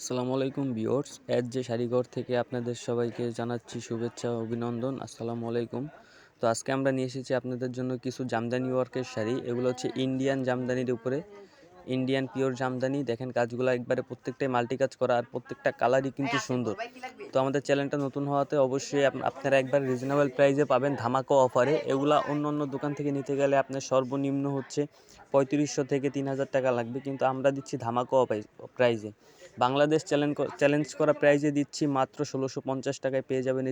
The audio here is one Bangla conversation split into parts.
আসসালামু আলাইকুম ভিউয়ার্স, যে শাড়িঘর থেকে আপনাদের সবাইকে জানাচ্ছি শুভেচ্ছা ও অভিনন্দন। আসসালামু আলাইকুম। তো আজকে আমরা নিয়ে এসেছি আপনাদের জন্য কিছু জামদানি ওয়ার্কের শাড়ি। এগুলো হচ্ছে ইন্ডিয়ান জামদানির উপরে, ইন্ডিয়ান পিওর জামদানি। দেখেন কাজগুলো একবারে প্রত্যেকটাই মাল্টি কাজ করা, আর প্রত্যেকটা কালারই কিন্তু সুন্দর। তো আমাদের চ্যানেলটা নতুন হওয়াতে অবশ্যই আপনারা একবার রিজনেবল প্রাইসে পাবেন, ধামাকা অফারে। এগুলা অন্য অন্য দোকান থেকে নিতে গেলে আপনার সর্বনিম্ন হচ্ছে 3500 থেকে 3000 টাকা লাগবে, কিন্তু আমরা দিচ্ছি ধামাকা প্রাইসে। বাংলাদেশ চ্যালেঞ্জ করা প্রাইজে দিচ্ছি মাত্র 1650 টাকায় পেয়ে যাবেন।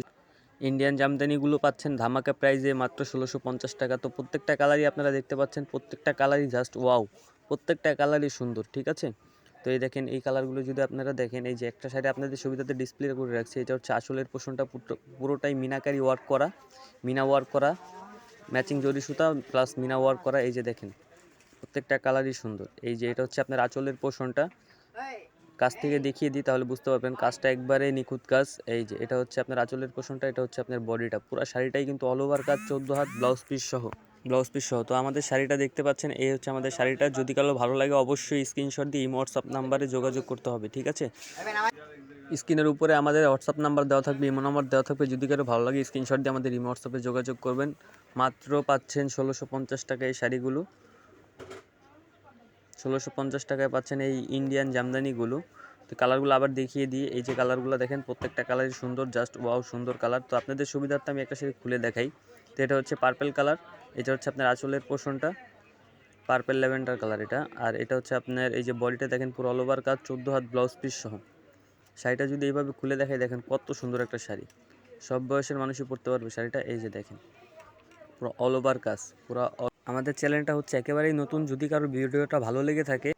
ইন্ডিয়ান জামদানিগুলো পাচ্ছেন ধামাকা প্রাইজে মাত্র 1650 টাকা। তো প্রত্যেকটা কালারই আপনারা দেখতে পাচ্ছেন, প্রত্যেকটা কালারই জাস্ট ওয়াও, প্রত্যেকটা কালারই সুন্দর, ঠিক আছে। তো এই দেখেন, এই কালারগুলো যদি আপনারা দেখেন, এই যে একটা শাড়ি আপনাদের সুবিধাতে ডিসপ্লে করে রাখছি, এটা হচ্ছে আসলের পোর্শনটা পুরোটাই মিনাকারি ওয়ার্ক করা, মিনা ওয়ার্ক করা, ম্যাচিং জরি সুতা প্লাস মিনা ওয়ার্ক করা। এই যে দেখেন, প্রত্যেকটা কালারই সুন্দর। এই যে এটা হচ্ছে আপনার আঁচলের পোর্শনটা, কাছ থেকে দেখিয়ে দিই তাহলে বুঝতে পারবেন, কাজটা একবারে নিখুঁত কাজ। এই যে এটা হচ্ছে আপনার আঁচলের পোর্শনটা, এটা হচ্ছে আপনার বডিটা, পুরো শাড়িটাই কিন্তু অল ওভার কাজ, 14 হাত ব্লাউজ পিস সহ। তো আমাদের শাড়িটা দেখতে পাচ্ছেন, এই হচ্ছে আমাদের শাড়িটা। যদি কারো ভালো লাগে অবশ্যই স্ক্রিনশট দিয়ে ইমো হোয়াটসঅ্যাপ নাম্বারে যোগাযোগ করতে হবে, ঠিক আছে। স্ক্রিনের উপরে আমাদের হোয়াটসঅ্যাপ নাম্বার দেওয়া থাকবে, ইমো নাম্বার দেওয়া থাকবে। যদি কারো ভালো লাগে স্ক্রিনশট দিয়ে আমাদের ইমো হোয়াটসঅ্যাপে যোগাযোগ করবেন। মাত্র পাচ্ছেন 1650 টাকা এই শাড়িগুলো, 1650 টাকায় পাচ্ছেন এই ইন্ডিয়ান জামদানিগুলো। তো কালারগুলো আবার দেখিয়ে দিই। এই যে কালারগুলো দেখেন, প্রত্যেকটা কালারই সুন্দর, জাস্ট ওয়াও সুন্দর কালার। তো আপনাদের সুবিধার্থে আমি একটা শাড়ি খুলে দেখাই। তো এটা হচ্ছে পার্পেল কালার, এটা হচ্ছে আপনার আঁচলের পোর্শনটা, পার্পেল ল্যাভেন্ডার কালার এটা। আর এটা হচ্ছে আপনার এই যে বডিটা দেখেন, পুরো অল ওভার কাজ, 14 হাত ব্লাউজ পিস সহ। শাড়িটা যদি এইভাবে খুলে দেখাই, দেখেন কত সুন্দর একটা শাড়ি, সব বয়সের মানুষই পরতে পারবে শাড়িটা। এই যে দেখেন, পুরো অল ওভার কাজ, পুরো। আমাদের চ্যানেলটা হচ্ছে একেবারেই নতুন। যদি কারো ভিডিওটা ভালো লেগে থাকে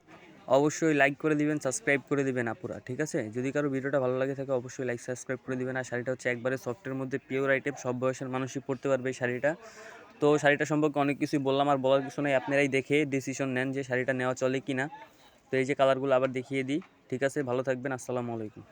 অবশ্যই লাইক করে দিবেন, সাবস্ক্রাইব করে দিবেন আপুরা, ঠিক আছে। যদি কারো ভিডিওটা ভালো লাগে থাকে অবশ্যই লাইক সাবস্ক্রাইব করে দিবেন। আর শাড়িটা হচ্ছে একবারে সফটের মধ্যে, পিওর আইটেম, সব বয়সের মানুষই পরতে পারবে এই শাড়িটা। তো শাড়িটা সম্পর্কে অনেক কিছুই বললাম, আর বলার কিছু নেই, আপনারাই দেখে ডিসিশন নেন যে শাড়িটা নেওয়া চলে কি না। তো এই যে কালারগুলো আবার দেখিয়ে দিই, ঠিক আছে। ভালো থাকবেন, আসসালামু আলাইকুম।